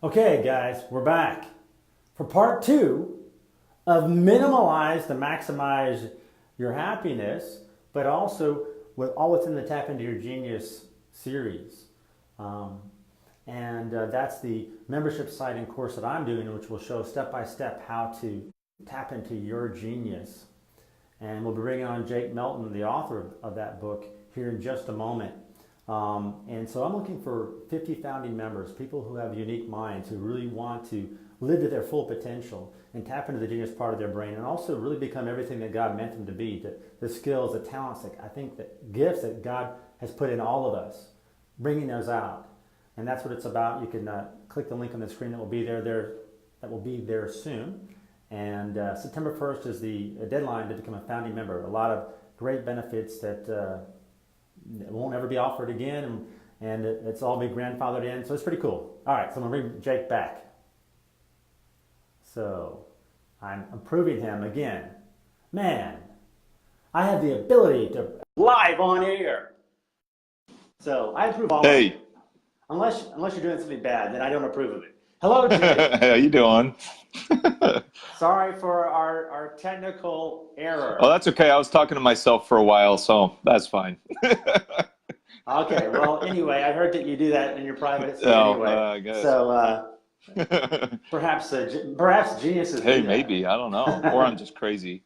Okay, guys, we're back for part two of Minimalize to maximize your happiness, but also with all within the Tap into Your Genius series. Um, and that's the membership site and course that I'm doing, which will show step by step how to tap into your genius. And we'll be bringing on Jake Melton, the author of that book, here in just a moment. And so I'm looking for 50 founding members, people who have unique minds, who really want to live to their full potential and tap into the genius part of their brain, and also really become everything that God meant them to be, the skills, the talents, I think the gifts that God has put in all of us, bringing those out. And that's what it's about. You can click the link on the screen that will be there soon. And September 1st is the deadline to become a founding member. A lot of great benefits that won't ever be offered again, and it's all been grandfathered in, so it's pretty cool. All right, so I'm going to bring Jake back. So I'm approving him again. Man, I have the ability to live on air. So I approve all of it. Unless you're doing something bad, then I don't approve of it. Hello, Jake. How you doing? Sorry for our technical error. Oh, that's okay. I was talking to myself for a while, so that's fine. Okay, well, anyway, I heard that you do that in your private anyway. I guess. So perhaps geniuses. Hey, maybe. I don't know. Or I'm just crazy.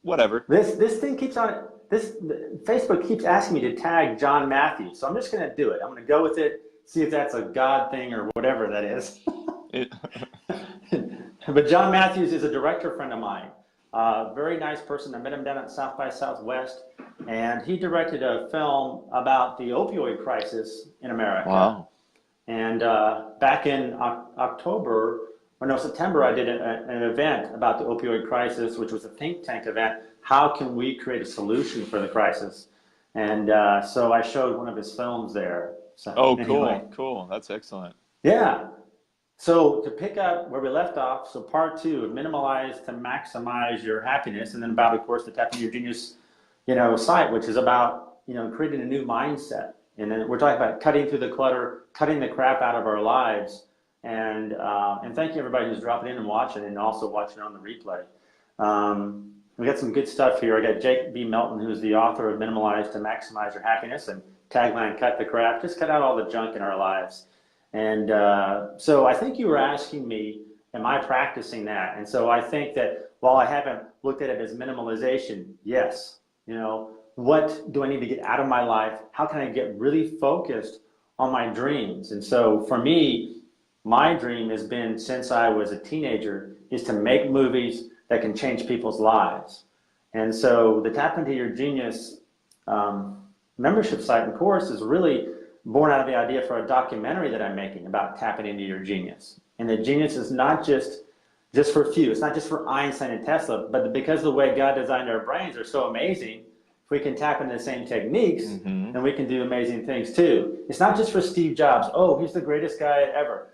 Whatever. This thing keeps on. Facebook keeps asking me to tag John Matthews, so I'm just going to do it. I'm going to go with it. See if that's a God thing or whatever that is. But John Matthews is a director friend of mine. Very nice person. I met him down at South by Southwest, and he directed a film about the opioid crisis in America. Wow. And back in September, I did an event about the opioid crisis, which was a think tank event. How can we create a solution for the crisis? And so I showed one of his films there. So, anyway. Cool. That's excellent. Yeah. So to pick up where we left off, so part two of Minimalize to maximize your happiness, and then about, of course, the Tap into Your Genius, site, which is about, creating a new mindset. And then we're talking about cutting through the clutter, cutting the crap out of our lives. And thank you everybody who's dropping in and watching, and also watching on the replay. We got some good stuff here. I got Jake B. Melton, who's the author of Minimalize to Maximize Your Happiness, and tagline, cut the crap, just cut out all the junk in our lives. And so I think you were asking me, am I practicing that? And so I think that while I haven't looked at it as minimalization, yes, what do I need to get out of my life? How can I get really focused on my dreams? And so for me, my dream has been, since I was a teenager, is to make movies that can change people's lives. And so the Tap into Your Genius membership site and course is really born out of the idea for a documentary that I'm making about tapping into your genius. And the genius is not just for a few. It's not just for Einstein and Tesla, but because the way God designed our brains are so amazing, if we can tap into the same techniques, then we can do amazing things too. It's not just for Steve Jobs. Oh, he's the greatest guy ever.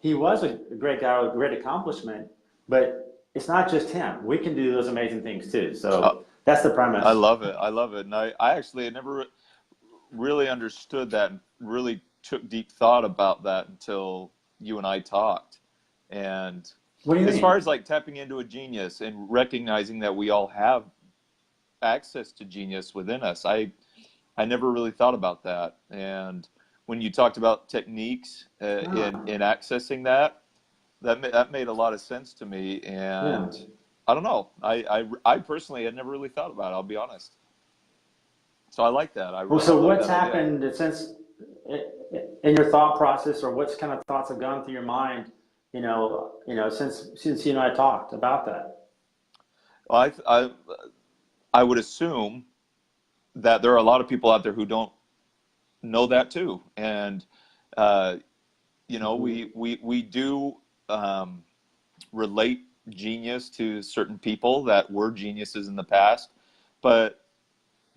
He was a great guy with great accomplishment, but it's not just him. We can do those amazing things too. So that's the premise. I love it. And I actually had never really understood that and really took deep thought about that until you and I talked. And what do you mean? As far as like tapping into a genius and recognizing that we all have access to genius within us, I never really thought about that. And when you talked about techniques in accessing that made a lot of sense to me. And I don't know, I personally had never really thought about it, I'll be honest. So I like that. So what's happened since in your thought process, or what's kind of thoughts have gone through your mind, since you and I talked about that? Well, I would assume that there are a lot of people out there who don't know that too, and we do relate genius to certain people that were geniuses in the past, but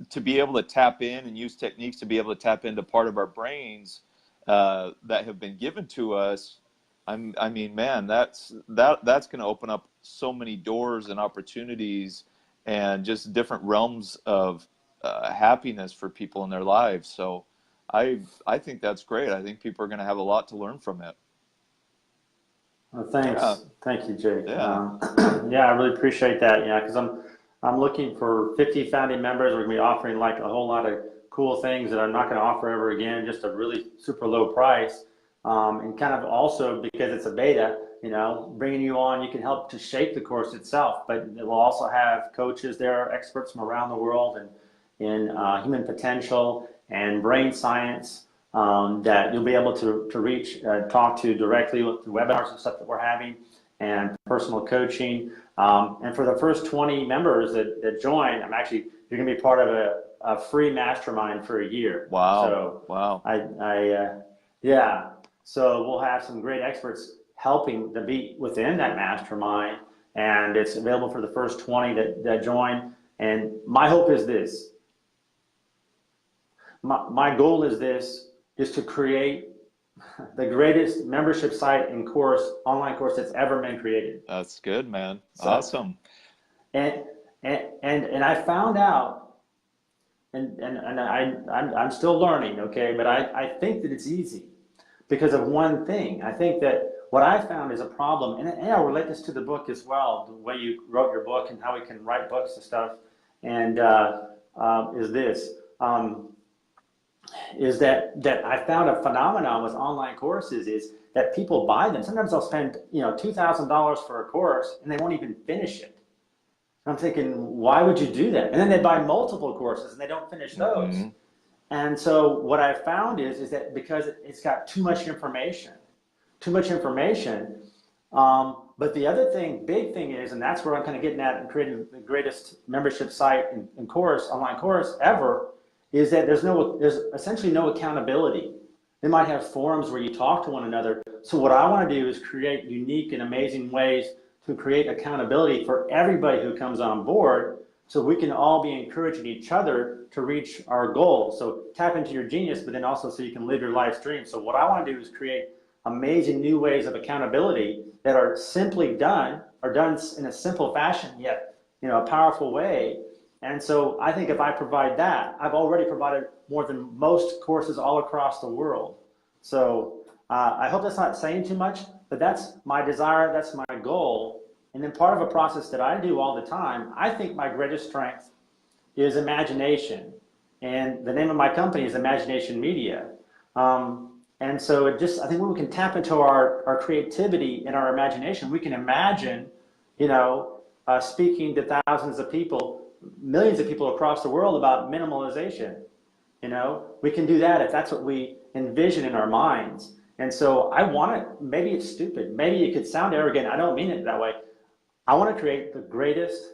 to be able to tap in and use techniques to be able to tap into part of our brains that have been given to us, I mean, man, that's going to open up so many doors and opportunities and just different realms of happiness for people in their lives. So I think that's great. I think people are going to have a lot to learn from it. Well, Yeah, thanks. Thank you, Jake. yeah. Yeah, I really appreciate that. Yeah, because I'm looking for 50 founding members. We're going to be offering like a whole lot of cool things that I'm not going to offer ever again, just a really super low price. And kind of also because it's a beta, bringing you on, you can help to shape the course itself, but it will also have coaches there, experts from around the world and in human potential and brain science that you'll be able to reach, talk to directly with the webinars and stuff that we're having and personal coaching. And for the first 20 members that join, you're going to be part of a free mastermind for a year. Wow. So Wow. yeah. So we'll have some great experts helping to be within that mastermind, and it's available for the first 20 that join. And my hope is this. My goal is to create the greatest membership site and online course that's ever been created. That's good, man. So, Awesome. and I found out, and I'm still learning, okay, but I think that it's easy because of one thing. I think that what I found is a problem, and I'll relate this to the book as well, the way you wrote your book and how we can write books and stuff, and is this. Is that I found a phenomenon with online courses is that people buy them. Sometimes they'll spend $2,000 for a course and they won't even finish it. And I'm thinking, why would you do that? And then they buy multiple courses and they don't finish those. Mm-hmm. And so what I found is that because it's got too much information. But the other big thing is, and that's where I'm kind of getting at and creating the greatest membership site and online course ever, is that there's essentially no accountability. They might have forums where you talk to one another. So what I want to do is create unique and amazing ways to create accountability for everybody who comes on board, so we can all be encouraging each other to reach our goal. So tap into your genius, but then also so you can live your life's dream. So what I want to do is create amazing new ways of accountability that are done in a simple fashion, yet a powerful way. And so I think if I provide that, I've already provided more than most courses all across the world. So I hope that's not saying too much, but that's my desire, that's my goal. And then part of a process that I do all the time, I think my greatest strength is imagination. And the name of my company is Imagination Media. And so I think when we can tap into our creativity and our imagination, we can imagine, speaking to thousands of people, millions of people across the world about minimalization. We can do that if that's what we envision in our minds. And so I want it, maybe it's stupid, maybe it could sound arrogant, I don't mean it that way. I want to create the greatest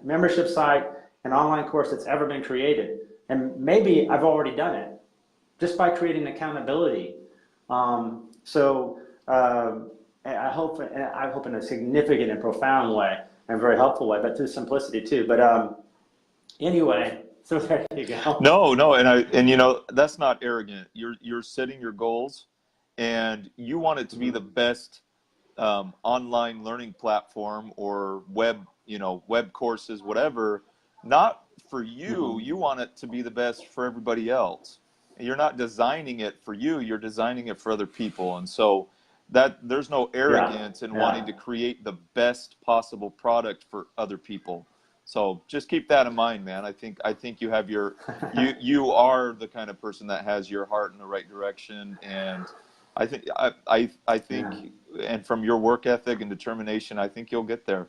membership site and online course that's ever been created. And maybe I've already done it just by creating accountability. I hope in a significant and profound way, and very helpful way, but through simplicity too. But anyway, so there you go. No, and that's not arrogant. You're setting your goals, and you want it to be the best online learning platform or web courses, whatever. Not for you. Mm-hmm. You want it to be the best for everybody else. And you're not designing it for you. You're designing it for other people, and so that there's no arrogance in wanting to create the best possible product for other people. So just keep that in mind, man. I think you have you are the kind of person that has your heart in the right direction, and I think and from your work ethic and determination, I think you'll get there.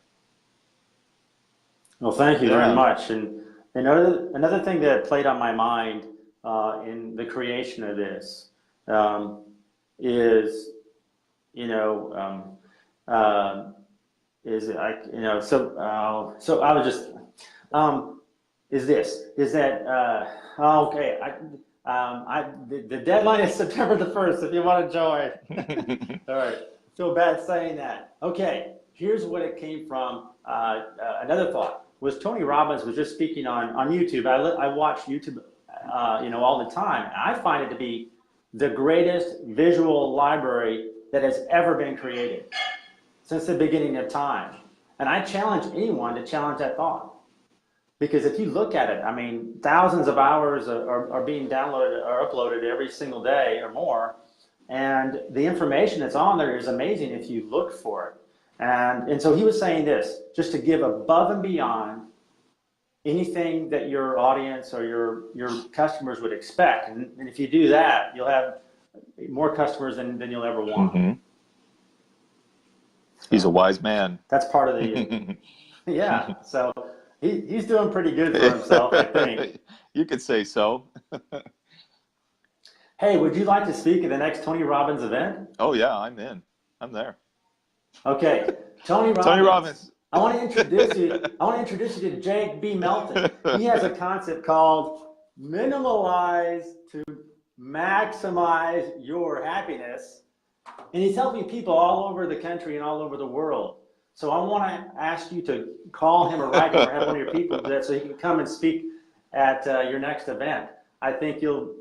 Well, thank you very much. And another thing that played on my mind in the creation of this is so I was just the deadline is September the 1st if you want to join. All right, feel bad saying that. Okay, here's what it came from. Another thought was Tony Robbins was just speaking on YouTube. I watch YouTube all the time. I find it to be the greatest visual library that has ever been created since the beginning of time. And I challenge anyone to challenge that thought. Because if you look at it, I mean, thousands of hours are being downloaded or uploaded every single day or more. And the information that's on there is amazing if you look for it. And so he was saying this, just to give above and beyond anything that your audience or your customers would expect. And if you do that, you'll have more customers than you'll ever want. Mm-hmm. He's a So wise man. that's part of the, yeah. So he's doing pretty good for himself, I think. You could say so. Hey, would you like to speak at the next Tony Robbins event? Oh yeah, I'm in. I'm there. Okay, Tony Tony Robbins. Robbins. I want to introduce you. I want to introduce you to Jake B. Melton. He has a concept called Minimalize to maximize your happiness, and he's helping people all over the country and all over the world. So I want to ask you to call him or write him or have one of your people do that, so he can come and speak at your next event. I think you'll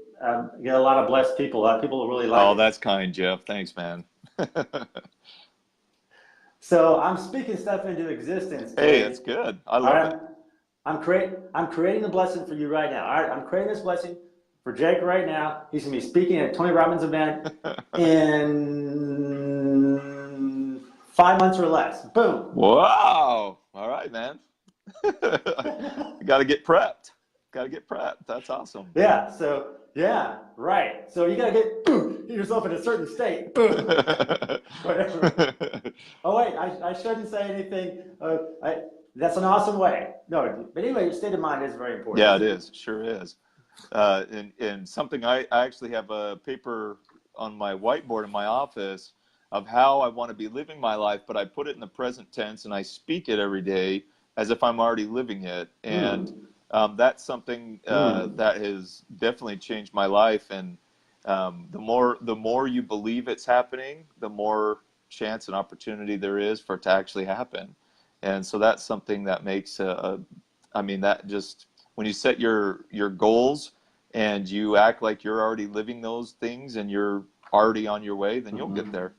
get a lot of blessed people. People will really like it. Oh, that's kind, Jeff. Thanks, man. So I'm speaking stuff into existence. Hey, that's good. I love it. I'm creating the blessing for you right now. All right, I'm creating this blessing for Jake right now. He's gonna be speaking at Tony Robbins event in 5 months or less. Boom. Wow. All right, man. Got to get prepped. Got to get prepped. That's awesome. Yeah. So yeah, right. So you gotta get yourself in a certain state. Boom. Whatever. Oh wait, I shouldn't say anything. That's an awesome way. No, but anyway, your state of mind is very important. Yeah, it is. Sure is. And something I actually have a paper on my whiteboard in my office of how I want to be living my life, but I put it in the present tense and I speak it every day as if I'm already living it. And that's something that has definitely changed my life. And the more you believe it's happening, the more chance and opportunity there is for it to actually happen. And so that's something that makes I mean, that just when you set your goals and you act like you're already living those things and you're already on your way, then you'll get there.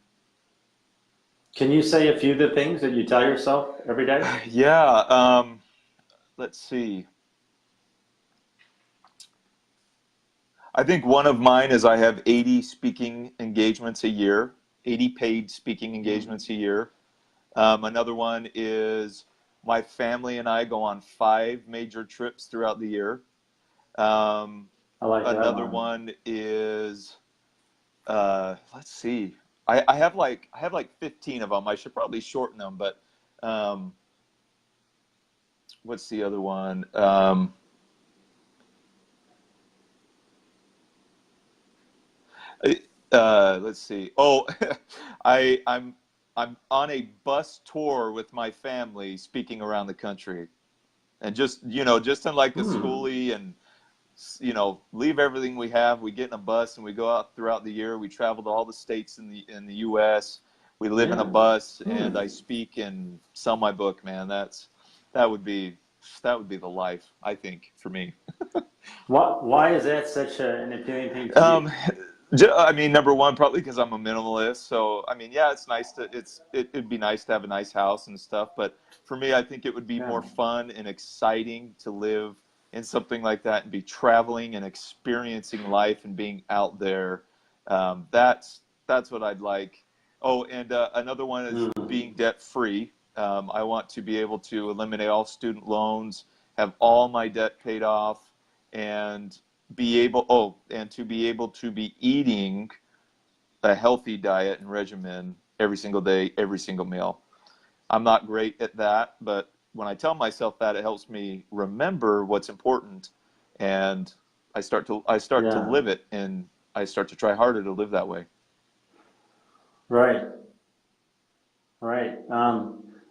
Can you say a few of the things that you tell yourself every day? Yeah. Let's see. I think one of mine is I have 80 speaking engagements a year, 80 paid speaking engagements a year. Another one is my family and I go on 5 major trips throughout the year. I like that Another one is, let's see. I have like 15 of them. I should probably shorten them, but what's the other one? Let's see. Oh, I'm on a bus tour with my family, speaking around the country, and just in like the schoolie and leave everything we have. We get in a bus and we go out throughout the year. We travel to all the states in the U.S. We live in a bus, and I speak and sell my book. Man, that would be the life, I think, for me. Why is that such an appealing thing to you? I mean, number one, probably because I'm a minimalist. So, I mean, yeah, it'd be nice to have a nice house and stuff. But for me, I think it would be more fun and exciting to live in something like that and be traveling and experiencing life and being out there. That's what I'd like. Oh, and another one is being debt free. I want to be able to eliminate all student loans, have all my debt paid off, and be able to be eating a healthy diet and regimen every single day, every single meal. I'm not great at that, but when I tell myself that, it helps me remember what's important, and I start to live it, and I start to try harder to live that way. Right.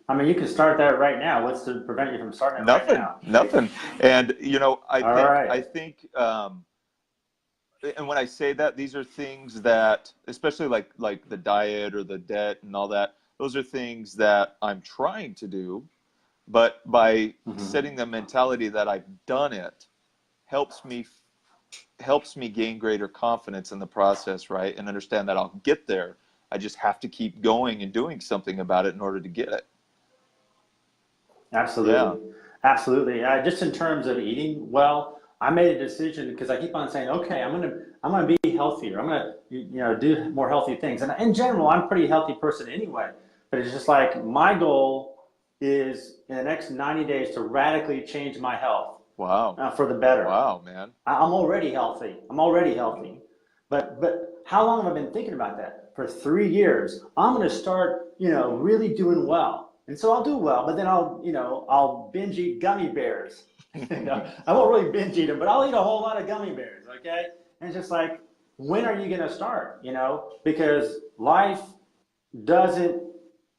I mean, you can start that right now. What's to prevent you from starting it right now? Nothing. And I think, and when I say that, these are things that, especially like the diet or the debt and all that, those are things that I'm trying to do, but by setting the mentality that I've done it, helps me gain greater confidence in the process, right? And understand that I'll get there. I just have to keep going and doing something about it in order to get it. Absolutely. Absolutely. Just in terms of eating well, I made a decision because I keep on saying, okay, I'm gonna be healthier. I'm gonna do more healthy things. And in general, I'm a pretty healthy person anyway. But it's just like my goal is in the next 90 days to radically change my health Wow. for the better. Wow, man. I'm already healthy. I'm already healthy. But how long have I been thinking about that? For 3 years. I'm going to start, really doing well. And so I'll do well, but then I'll binge eat gummy bears. I won't really binge eat them, but I'll eat a whole lot of gummy bears, okay? And it's just like, when are you going to start, Because life doesn't,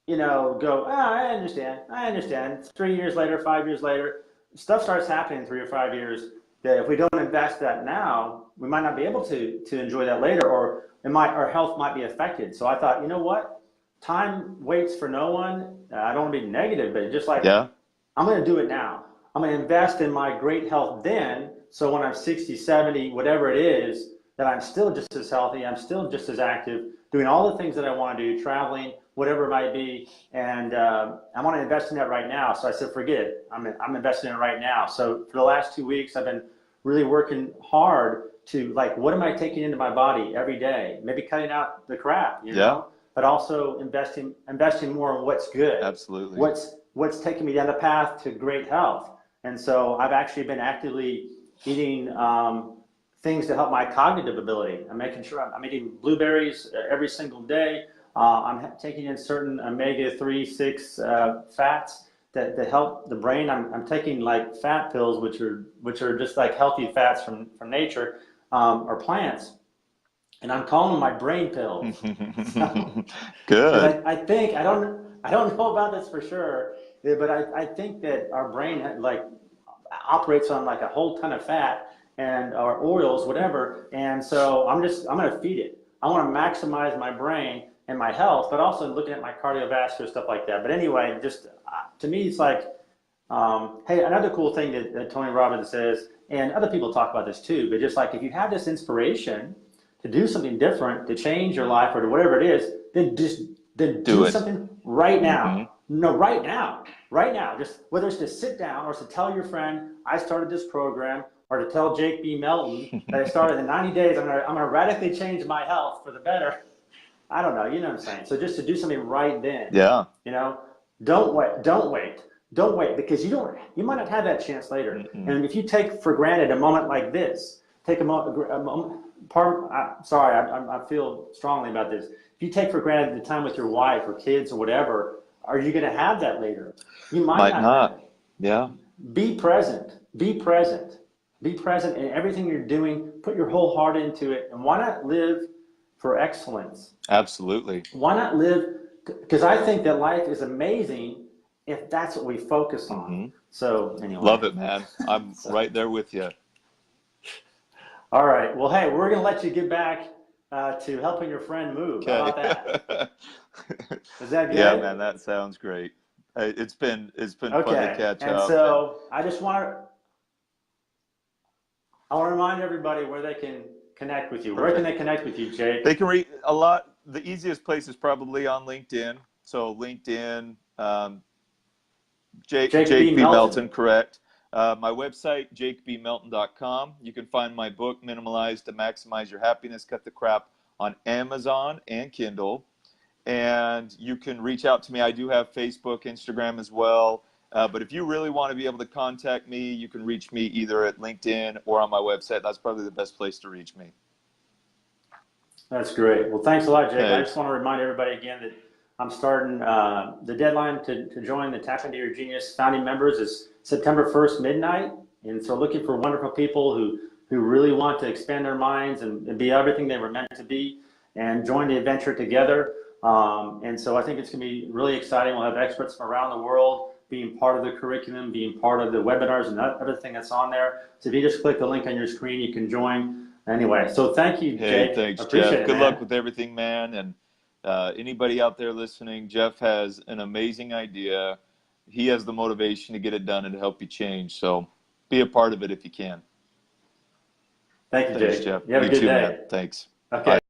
go, I understand. 3 years later, 5 years later, stuff starts happening in 3 or 5 years that if we don't invest that now, we might not be able to enjoy that later, or our health might be affected. So I thought, you know what? Time waits for no one. I don't want to be negative, but just like, Yeah. I'm going to do it now. I'm going to invest in my great health then. So when I'm 60, 70, whatever it is, that I'm still just as healthy. I'm still just as active, doing all the things that I want to do, traveling, whatever it might be. And I want to invest in that right now. So I said, forget it. I'm investing in it right now. So for the last 2 weeks, I've been really working hard to what am I taking into my body every day? Maybe cutting out the crap, but also investing more in what's good. Absolutely. What's taking me down the path to great health. And so I've actually been actively eating things to help my cognitive ability. I'm making sure I'm eating blueberries every single day. I'm taking in certain omega-3, 6 fats that help the brain. I'm taking fat pills, which are just like healthy fats from nature or plants, and I'm calling them my brain pills. Good. I think I don't know about this for sure, but I think that our brain operates on a whole ton of fat and or oils, whatever. And so I'm going to feed it. I want to maximize my brain and my health, but also looking at my cardiovascular stuff like that. But anyway, just to me, it's like, hey, another cool thing that Tony Robbins says, and other people talk about this too, but just like if you have this inspiration to do something different, to change your life or to whatever it is, then do something right now. Mm-hmm. No, right now. Just whether it's to sit down or to tell your friend, I started this program, or to tell Jake B. Melton that I started in 90 days, I'm gonna radically change my health for the better. I don't know, you know what I'm saying? So just to do something right then. Yeah. Don't wait, because you might not have that chance later. Mm-hmm. And if you take for granted a moment like this, take a moment. I feel strongly about this. If you take for granted the time with your wife or kids or whatever, are you going to have that later? You might not. Yeah. Be present. Be present in everything you're doing. Put your whole heart into it. And why not live for excellence? Absolutely. Why not live? Because I think that life is amazing if that's what we focus on. Mm-hmm. So anyway. Love it, man. I'm right there with you. All right. Well, hey, we're going to let you get back to helping your friend move. Okay. How about that? Is that good? Yeah, man, that sounds great. It's been fun to catch up. And so I want to remind everybody where they can connect with you. Perfect. Where can they connect with you, Jake? They can read the easiest place is probably on LinkedIn. So LinkedIn, Jake B. Melton, correct. My website, jakebmelton.com. You can find my book, Minimalize to Maximize Your Happiness, Cut the Crap, on Amazon and Kindle. And you can reach out to me. I do have Facebook, Instagram as well. But if you really want to be able to contact me, you can reach me either at LinkedIn or on my website. That's probably the best place to reach me. That's great. Well, thanks a lot, Jake. I just want to remind everybody again that I'm starting the deadline to join the Tap Into Your Genius founding members is September 1st, midnight. And so looking for wonderful people who really want to expand their minds and be everything they were meant to be and join the adventure together. And so I think it's going to be really exciting. We'll have experts from around the world being part of the curriculum, being part of the webinars and everything that's on there. So if you just click the link on your screen, you can join. Anyway, so thank you, Jake. Hey, thanks, Jeff. Good luck with everything, man. And anybody out there listening, Jeff has an amazing idea. He has the motivation to get it done and to help you change. So be a part of it if you can. Thank you, Thanks, Jake. Jeff. You have a good day. Man. Thanks. Okay. Bye.